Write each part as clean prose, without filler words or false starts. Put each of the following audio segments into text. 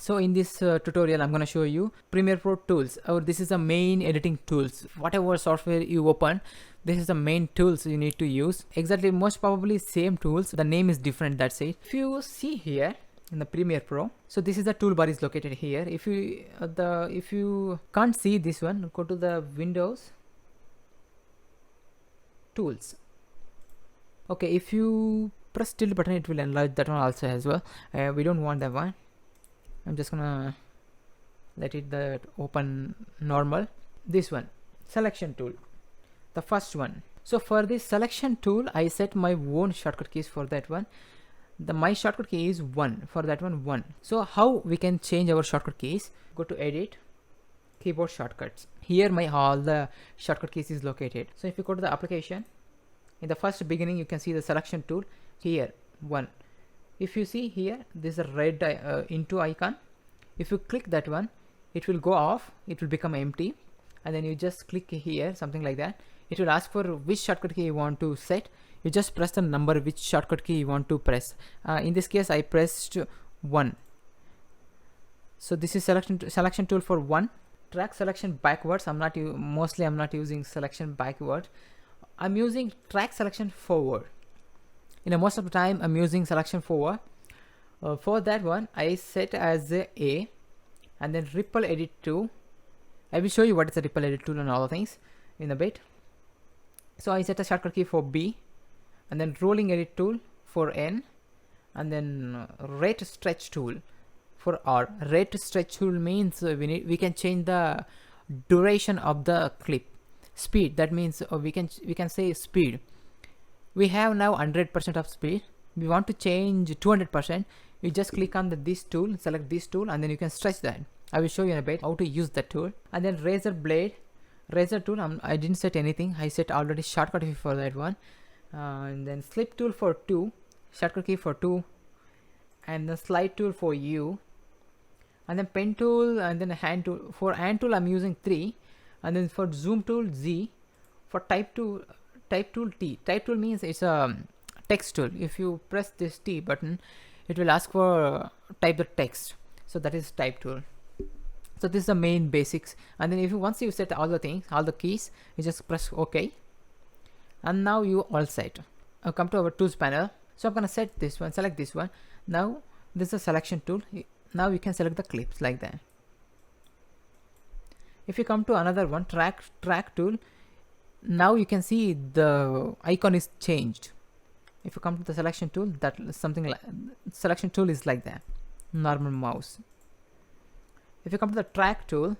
So in this tutorial, I'm going to show you Premiere Pro tools. This is the main editing tools. Whatever software you open, this is the main tools you need to use. Exactly, most probably same tools. The name is different, that's it. If you see here in the Premiere Pro, so this is the toolbar is located here. If you can't see this one, go to the Windows Tools. Okay, if you press tilde button, it will enlarge that one also as well. We don't want that one. I'm just gonna let it open normal. This one, selection tool, the first one. So for this selection tool, I set my own shortcut keys for that one. My shortcut key is 1 for that one, 1. So how we can change our shortcut keys? Go to edit, keyboard shortcuts. Here all the shortcut keys is located. So if you go to the application, in the first beginning you can see the selection tool here, 1. If you see here, this is a red into icon. If you click that one, it will go off, it will become empty, and then you just click here, something like that. It will ask for which shortcut key you want to set. You just press the number which shortcut key you want to press. In this case, I pressed 1. So this is selection tool for 1. Track selection backwards. I'm not using selection backward. I'm using track selection forward. Most of the time I'm using selection forward. For that one, I set as A, and then ripple edit 2. I will show you what is the ripple edit tool and all the things in a bit. So I set a shortcut key for B, and then rolling edit tool for N, and then rate stretch tool for R. Rate stretch tool means we can change the duration of the clip. Speed, that means we can say speed. We have now 100% of speed. We want to change 200%. You just click on this tool, select this tool, and then you can stretch that. I will show you in a bit how to use that tool. And then razor blade, razor tool, I didn't set anything. I set already shortcut key for that one. And then slip tool for 2, shortcut key for 2, and then slide tool for U, and then pen tool, and then hand tool. For hand tool I'm using 3, and then for zoom tool Z, for type tool T. Type tool means it's a text tool. If you press this T button, it will ask for type the text. So that is type tool. So this is the main basics. And then once you set all the things, all the keys, you just press OK. And now you all set. Come to our tools panel. So I'm gonna set this one, select this one. Now this is a selection tool. Now you can select the clips like that. If you come to another one, track tool, now you can see the icon is changed. If you come to the selection tool, that is something like selection tool is like that, normal mouse. If you come to the track tool,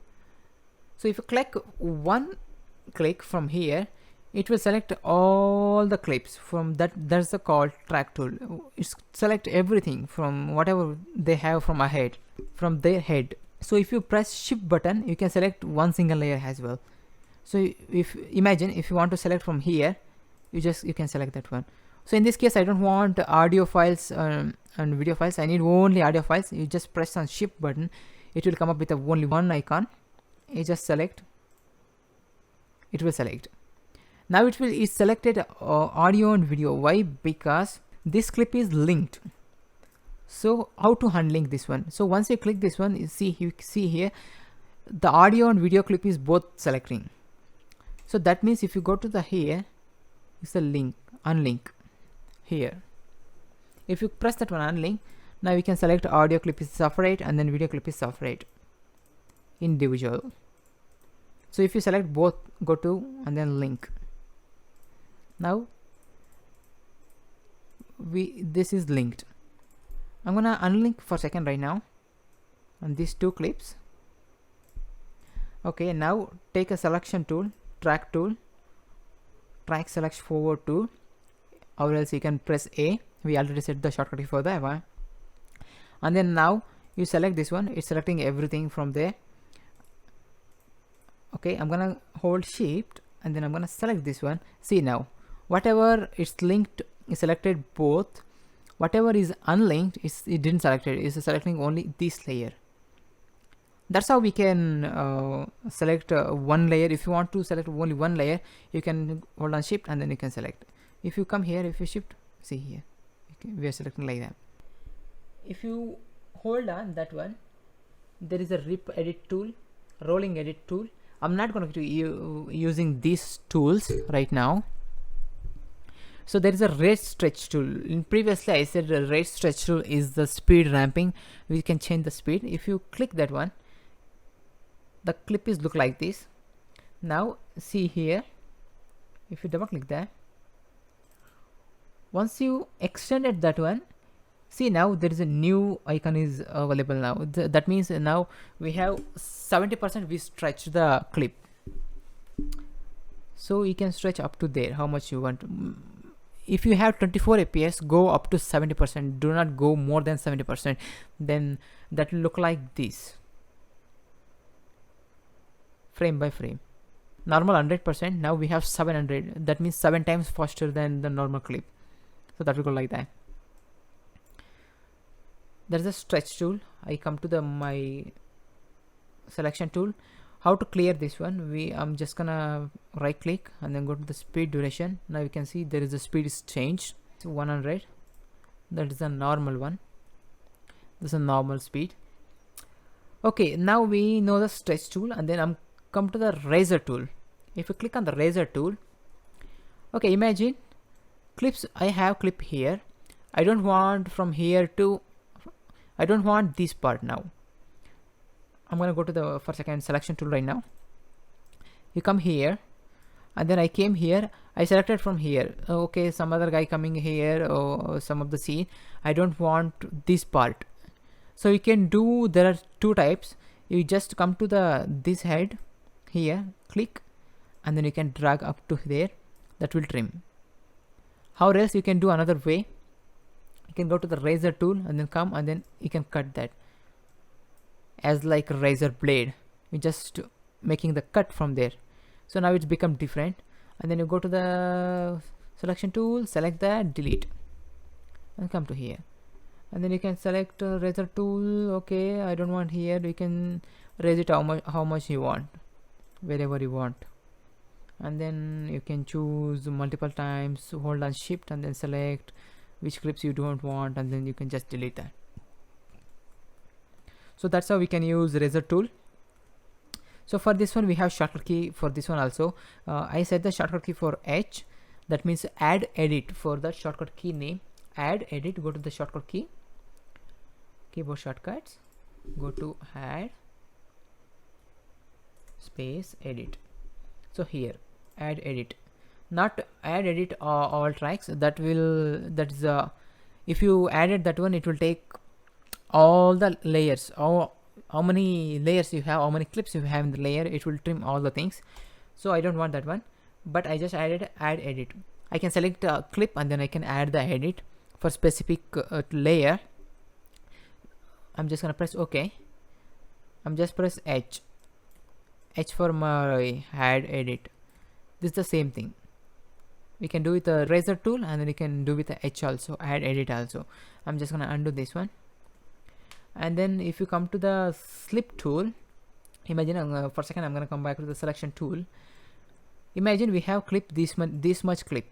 so if you click one click from here, it will select all the clips from that. That's the called track tool. It's select everything from whatever they have from ahead, from their head. So if you press shift button, you can select one single layer as well. So imagine if you want to select from here, you can select that one. So in this case, I don't want audio files and video files. I need only audio files. You just press on shift button, it will come up with only one icon. You just select, it will select. Now it's selected audio and video. Why? Because this clip is linked. So how to unlink this one? So once you click this one, you see here the audio and video clip is both selecting. So that means if you go to the here, it's the link, unlink here. If you press that one unlink, now you can select audio clip is separate and then video clip is separate, individual. So if you select both, go to and then link. Now this is linked. I'm gonna unlink for a second right now on these two clips. Okay, now take a selection tool, track tool, track select forward tool, or else you can press A. We already set the shortcut key for that one. And then now you select this one. It's selecting everything from there. Okay, I'm gonna hold shift and then I'm gonna select this one. See now, whatever is linked is selected both. Whatever is unlinked, it didn't select it. It's selecting only this layer. That's how we can select one layer. If you want to select only one layer, you can hold on shift and then you can select. If you come here, if you shift, see here, we are selecting like that. If you hold on that one, there is a rip edit tool, rolling edit tool. I'm not going to be using these tools right now. So there is a rate stretch tool. In previously I said the rate stretch tool is the speed ramping. We can change the speed. If you click that one, the clip is look like this. Now see here, if you double click that, once you extended that one, see now there is a new icon is available now. That means now we have 70% we stretch the clip. So you can stretch up to there how much you want. If you have 24 fps, go up to 70%. Do not go more than 70%. Then that will look like this, frame by frame. Normal 100%, now we have 700. That means 7 times faster than the normal clip. So that will go like that. There's a stretch tool. I come to the my selection tool. How to clear this one? I'm just gonna right click and then go to the speed duration. Now you can see there is a speed is changed. It's 100. That is a normal one. This is a normal speed. Okay, now we know the stretch tool, and then I'm come to the razor tool. If you click on the razor tool, okay, imagine clips. I have clip here. I don't want from here to, I don't want this part now. I'm gonna go to the for second selection tool right now. You come here, and then I came here. I selected from here. Okay, some other guy coming here or some of the scene. I don't want this part. So you can do, there are two types. You just come to the this head here, click, and then you can drag up to there. That will trim. How else you can do another way? You can go to the razor tool and then come, and then you can cut that as like a razor blade. You just making the cut from there. So now it's become different. And then you go to the selection tool, select that, delete, and come to here. And then you can select razor tool. Okay, I don't want here. You can raise it how much you want, wherever you want. And then you can choose multiple times. Hold on shift and then select which clips you don't want, and then you can just delete that. So that's how we can use razor tool. So for this one we have shortcut key for this one also. I set the shortcut key for H. That means add edit for the shortcut key name. Add edit, go to the shortcut key, keyboard shortcuts, go to add space edit. So here add edit, not add edit all tracks. That is if you added that one, it will take all the layers, how many layers you have, how many clips you have in the layer. It will trim all the things. So I don't want that one, but I just added add edit. I can select a clip and then I can add the edit for specific layer. I'm just gonna press OK. I'm just press H for my add edit. This is the same thing. We can do with the razor tool, and then you can do with the H also, add edit also. I'm just gonna undo this one. And then if you come to the slip tool, imagine for a second I'm gonna come back to the selection tool. Imagine we have clip this much clip.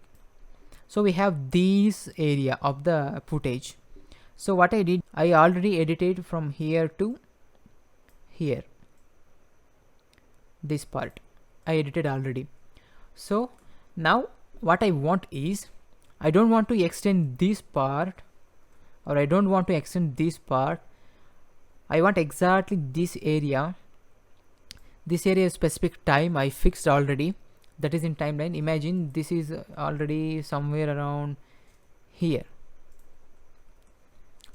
So we have this area of the footage. So what I did, I already edited from here to here. This part I edited already. So now what I want is, I don't want to extend this part, or I don't want to extend this part. I want exactly this area. This area specific time I fixed already. That is in timeline. Imagine this is already somewhere around here.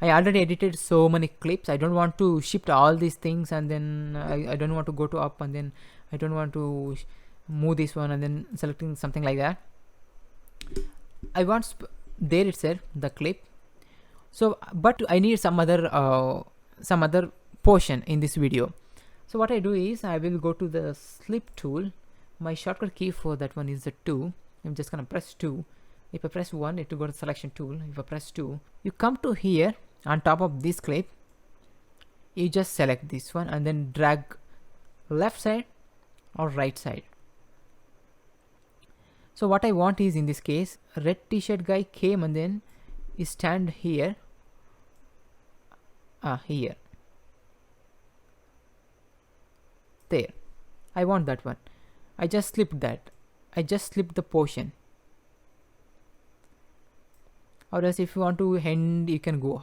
I already edited so many clips. I don't want to shift all these things, and then I don't want to go to up, and then I don't want to move this one and then selecting something like that. I want there itself the clip. So but I need some other portion in this video. So what I do is, I will go to the slip tool. My shortcut key for that one is the 2. I'm just gonna press 2. If I press 1, it will go to selection tool. If I press 2, you come to here on top of this clip. You just select this one and then drag left side or right side. So what I want is, in this case, red t-shirt guy came and then he stand here. Here. there. I want that one. I just slipped that. I just slipped the portion. Or else if you want to end, you can go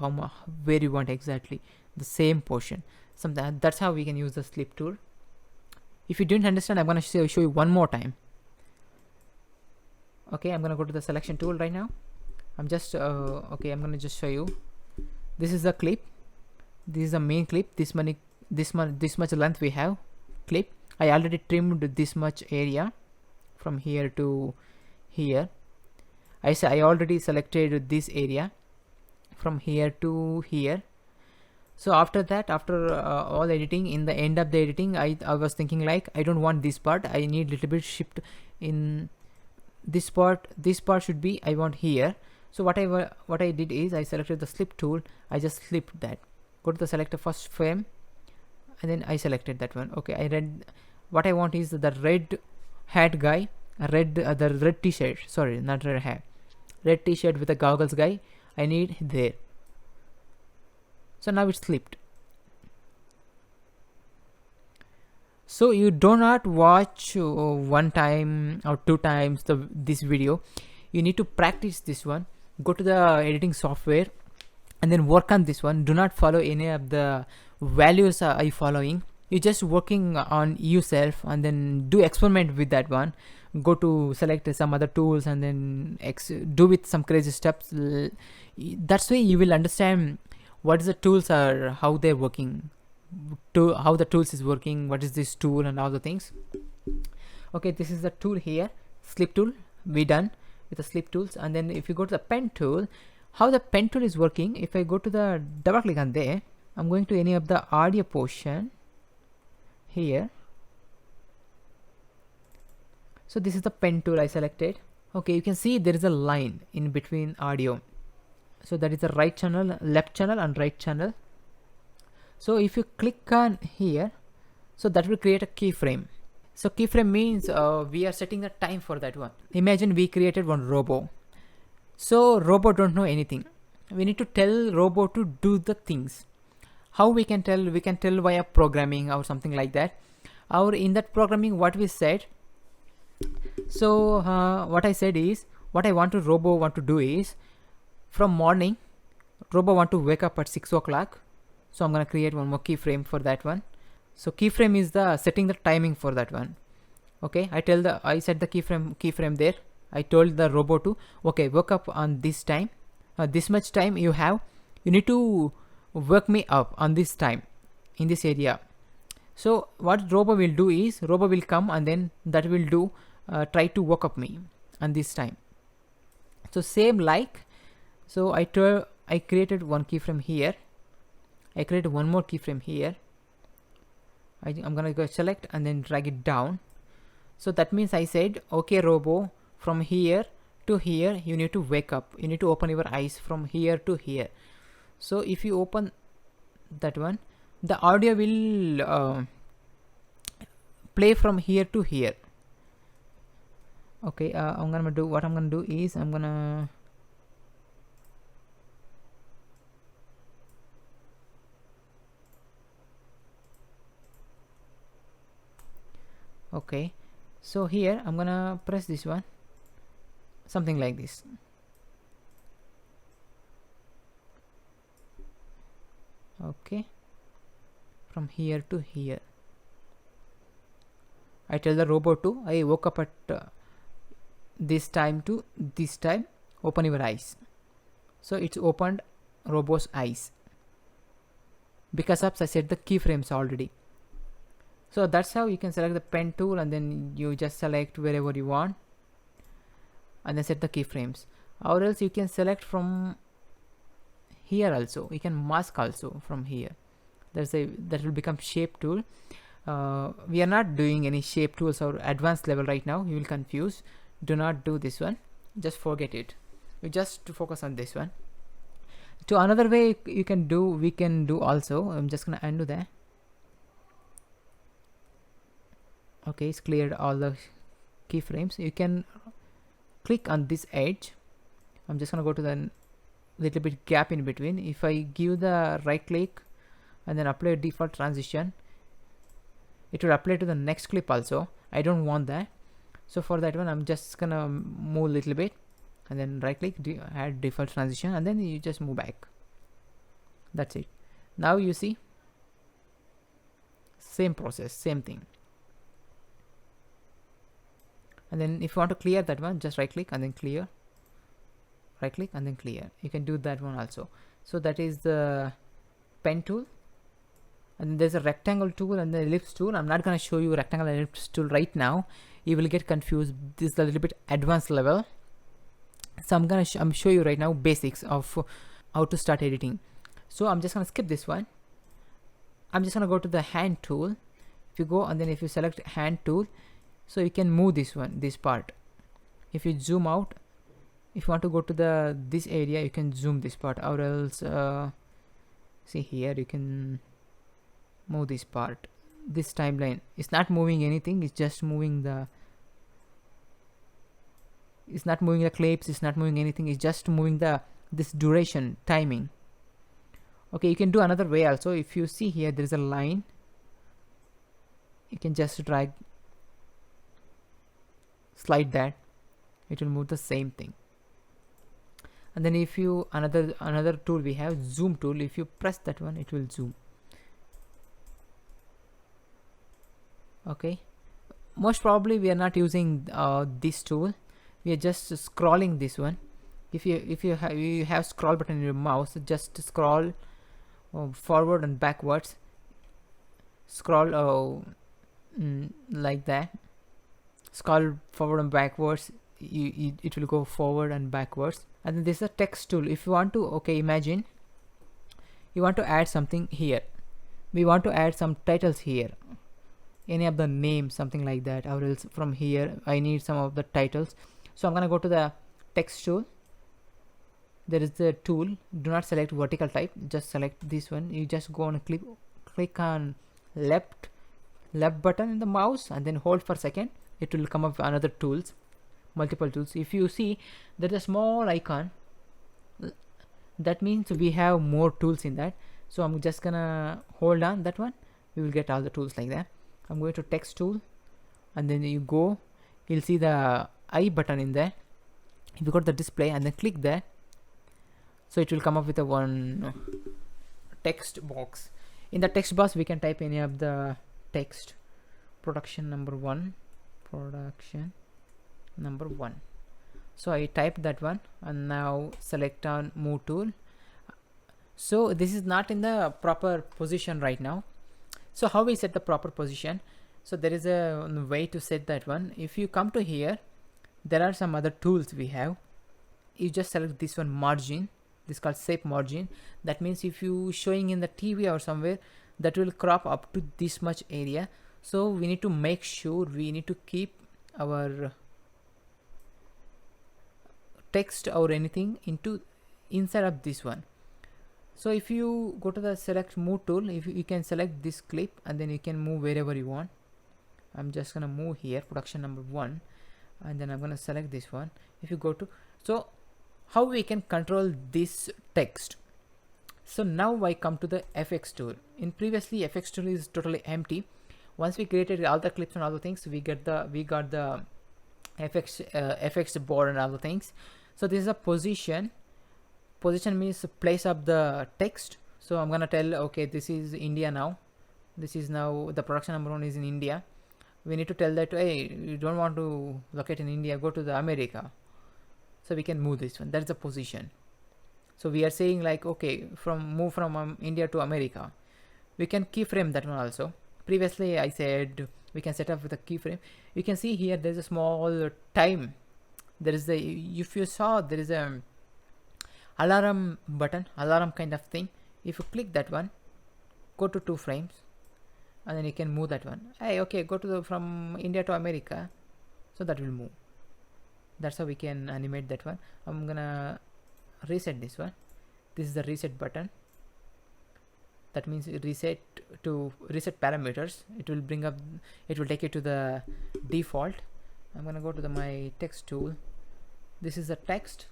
where you want exactly the same portion. That's how we can use the slip tool. If you didn't understand, I'm gonna show you one more time. Okay, I'm gonna go to the selection tool right now. I'm just okay, I'm gonna just show you. This is the clip. This is the main clip. This much length we have clip. I already trimmed this much area from here to here. I already selected this area from here to here. So after that, after all editing, in the end of the editing, I was thinking like, I don't want this part. I need little bit shift in this part. This part should be, I want here. So what I did is I selected the slip tool. I just slipped that. Go to the selector first frame, and then I selected that one. Okay, I read what I want is the red hat guy, the red t-shirt. Sorry, not red hat. Red t-shirt with the goggles guy. I need there. So now it's slipped. So you do not watch one time or two times this video. You need to practice this one. Go to the editing software and then work on this one. Do not follow any of the values are you following. You're just working on yourself, and then do experiment with that one. Go to select some other tools and then do with some crazy steps. That's way you will understand what is the tools are, how they're working, how the tools is working, what is this tool and all the things. Okay, this is the tool here, slip tool. We done with the slip tools. And then if you go to the pen tool, how the pen tool is working, if I go to the double click on there, I'm going to any of the audio portion here. So this is the pen tool I selected. Okay, you can see there is a line in between audio. So that is the right channel, left channel and right channel. So if you click on here, so that will create a keyframe. So keyframe means we are setting the time for that one. Imagine we created one robot. So robot don't know anything. We need to tell robot to do the things. How we can tell? We can tell via programming or something like that. Or in that programming, what we said. So what I said is, what I want to robot want to do is, from morning, robot want to wake up at 6 o'clock. So I'm gonna create one more keyframe for that one. So keyframe is the setting the timing for that one. Okay, I set the keyframe there. I told the robot to, okay, wake up on this time. This much time you have. You need to wake me up on this time in this area. So what robot will do is, robot will come and then that will do try to wake up me on this time. So same like, so I created one keyframe here. I created one more keyframe here. I'm gonna go select and then drag it down. So that means I said, okay robot, from here to here you need to wake up. You need to open your eyes from here to here. So if you open that one, the audio will play from here to here. Okay, what I'm gonna do is I'm gonna okay, so here I'm gonna press this one, something like this. Okay, from here to here. I tell the robot to, I woke up at this time to this time, open your eyes. So it's opened robot's eyes because of I set the keyframes already. So that's how you can select the pen tool and then you just select wherever you want and then set the keyframes. Or else you can select from here also. You can mask also from here. That will become shape tool. We are not doing any shape tools or advanced level right now. You will confuse. Do not do this one. Just forget it. You just to focus on this one. To another way we can do also. I'm just gonna undo that. Okay, it's cleared all the keyframes. You can click on this edge. I'm just gonna go to the little bit gap in between. If I give the right click and then apply default transition, it will apply to the next clip also. I don't want that. So for that one, I'm just gonna move a little bit and then right click, add default transition, and then you just move back. That's it. Now you see, same process, same thing. And then if you want to clear that one, just right click and then clear, right click and then clear. You can do that one also. So that is the pen tool, and there's a rectangle tool and the ellipse tool. I'm not going to show you rectangle and ellipse tool right now, you will get confused. This is a little bit advanced level, so I'm gonna show you right now basics of how to start editing. So I'm just gonna skip this one. I'm just gonna go to the hand tool. If you go and then if you select hand tool, so you can move this one, this part. If you zoom out, if you want to go to the this area, you can zoom this part, or else see here, you can move this part. This timeline is not moving anything, it's just moving the, it's not moving the clips, it's not moving anything, it's just moving the this duration timing. Okay, you can do another way also. If you see here, there is a line, you can just drag, slide that, it will move the same thing. And then if you another tool we have, zoom tool. If you press that one, it will zoom. Okay, most probably we are not using this tool, we are just scrolling this one. If you have scroll button in your mouse, just scroll forward and backwards, scroll like that, scroll forward and backwards, it will go forward and backwards. And then this is a text tool. If you want to, okay, imagine you want to add something here, we want to add some titles here, any of the names, something like that, or else from here I need some of the titles. So I'm gonna go to the text tool. There is the tool, do not select vertical type, just select this one. You just go and click on left button in the mouse and then hold for a second, it will come up with another tools, multiple tools. If you see, there's a small icon, that means we have more tools in that. So I'm just gonna hold on that one, we will get all the tools like that. I'm going to text tool, and then you go, you'll see the I button in there. If you go to the display and then click that, so it will come up with a one text box. In the text box we can type any of the text, production number 1, production number 1. So I typed that one and now select on move tool. So this is not in the proper position right now. So how we set the proper position? So there is a way to set that one. If you come to here, there are some other tools we have. You just select this one, margin. This is called shape margin. That means if you showing in the TV or somewhere, that will crop up to this much area. So we need to make sure we need to keep our text or anything into inside of this one. So if you go to the select move tool, if you can select this clip and then you can move wherever you want. I'm just gonna move here, production number 1, and then I'm gonna select this one. If you go to, so how we can control this text? So now I come to the FX tool. In previously FX tool is totally empty. Once we created all the clips and all the things, we got the FX board and all the things. So this is a position. Position means place of the text. So I'm gonna tell, okay, this is India now. This is now the production number 1 is in India. We need to tell that, hey, you don't want to locate in India, go to the America. So we can move this one. That's the position. So we are saying like, okay, move from India to America. We can keyframe that one also. Previously I said we can set up with a keyframe. You can see here there's a small time. There is if you saw, there is a alarm button, alarm kind of thing. If you click that one, go to 2 frames, and then you can move that one. Hey, okay, go to from India to America, so that will move. That's how we can animate that one. I'm gonna reset this one. This is the reset button. That means reset parameters. It will bring up, it will take you to the default. I'm gonna go to my text tool. This is the text.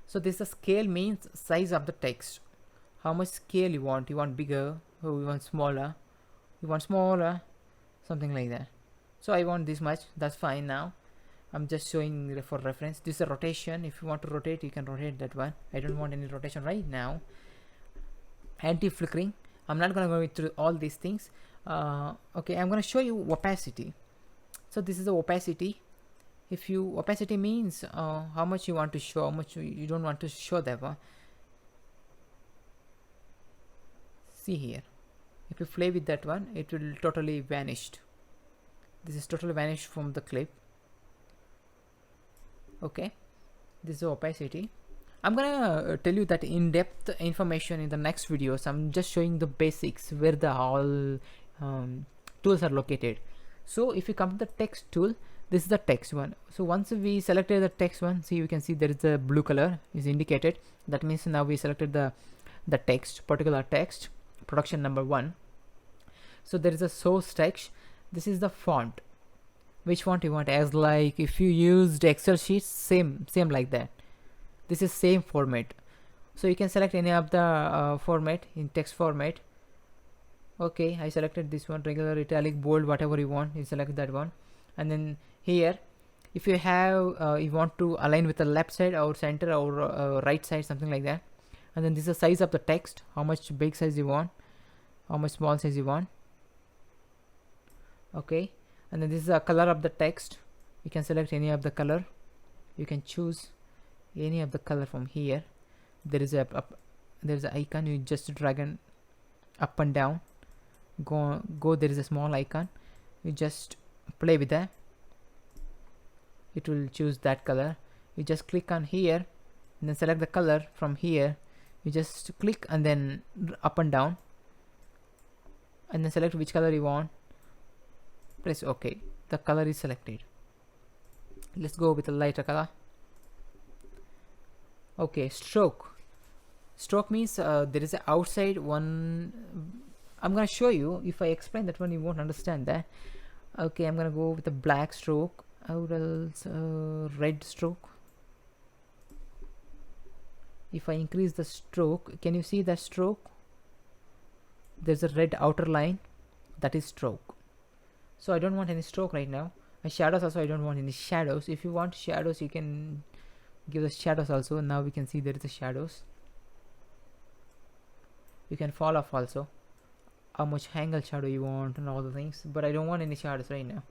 So this is the scale, means size of the text. How much scale you want? You want bigger, or you want smaller? You want smaller, something like that. So I want this much, that's fine. Now I'm just showing for reference. This is a rotation. If you want to rotate, you can rotate that one. I don't want any rotation right now. Anti-flickering, I'm not gonna go through all these things. Okay, I'm gonna show you opacity. So this is the opacity. If you opacity means how much you want to show, how much you don't want to show that one. See here, if you play with that one, it will totally vanished. This is totally vanished from the clip. Okay, this is the opacity. I'm gonna tell you that in-depth information in the next videos. I'm just showing the basics where the all tools are located. So if you come to the text tool, this is the text one. So once we selected the text one, see, you can see there is a blue color is indicated. That means now we selected the text, particular text, production number 1. So there is a source text. This is the font. Which font you want? As like if you used Excel sheets, same like that. This is same format. So you can select any of the format in text format. Okay, I selected this one, regular, italic, bold, whatever you want. You select that one, and then here, if you have you want to align with the left side or center or right side, something like that. And then this is the size of the text, how much big size you want, how much small size you want. Okay, and then this is the color of the text. You can select any of the color. You can choose any of the color from here. There is a there's an icon. You just drag and up and down. Go. There is a small icon. You just play with that. It will choose that color. You just click on here and then select the color from here. You just click and then up and down, and then select which color you want. Press OK. The color is selected. Let's go with a lighter color. Okay, stroke. Stroke means there is an outside one. I'm gonna show you. If I explain that one, you won't understand that. Okay, I'm gonna go with a black stroke. Or else red stroke. If I increase the stroke, can you see that stroke? There's a red outer line. That is stroke. So I don't want any stroke right now. And shadows also, I don't want any shadows. If you want shadows, you can give the shadows also. Now we can see there is a shadows. You can fall off also, how much angle shadow you want and all the things, but I don't want any shadows right now.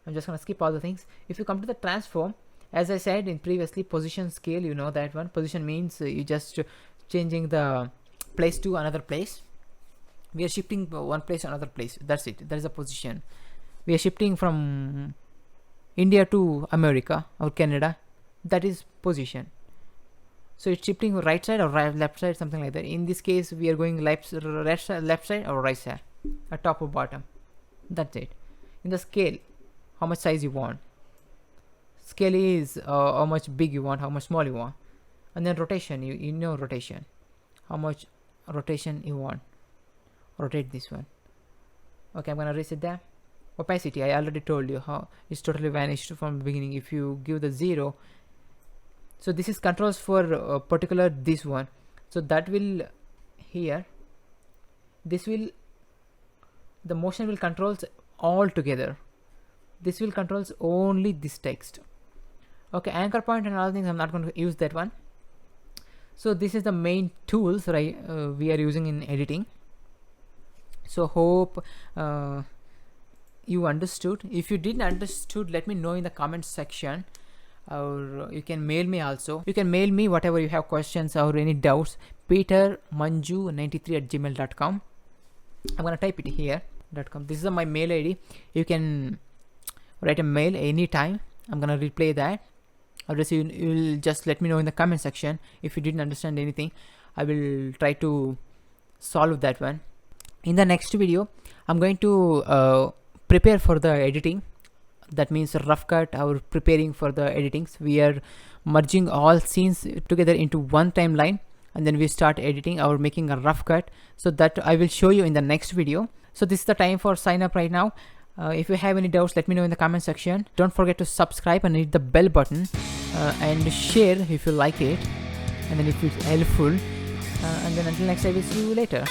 I'm just gonna skip all the things. If you come to the transform, as I said in previously, position scale, you know that one. Position means you just changing the place to another place. We are shifting one place to another place. That's it. That is a position. We are shifting from India to America or Canada. That is position. So it's shifting right side or left side, something like that. In this case, we are going left side or right side, top or bottom. That's it. In the scale, how much size you want. Scale is how much big you want, how much small you want. And then rotation, you know rotation. How much rotation you want. Rotate this one. Okay, I'm gonna reset that. Opacity, I already told you how it's totally vanished from the beginning. If you give the 0, so this is controls for particular this one. So that will here. This will, the motion will controls all together. This will controls only this text. Okay, anchor point and all things, I'm not going to use that one. So this is the main tools, right? We are using in editing. So hope you understood. If you didn't understood, let me know in the comments section, or you can mail me also. You can mail me whatever you have questions or any doubts. petermanju93@gmail.com. I'm gonna type it here. .com. This is my mail ID. You can write a mail anytime. I'm gonna replay that. Or else you'll just let me know in the comment section if you didn't understand anything. I will try to solve that one. In the next video, I'm going to prepare for the editing. That means a rough cut or preparing for the editings. We are merging all scenes together into one timeline, and then we start editing or making a rough cut. So that I will show you in the next video. So this is the time for sign up right now. If you have any doubts, let me know in the comment section. Don't forget to subscribe and hit the bell button and share if you like it, and then if it's helpful. And then until next time, I will see you later.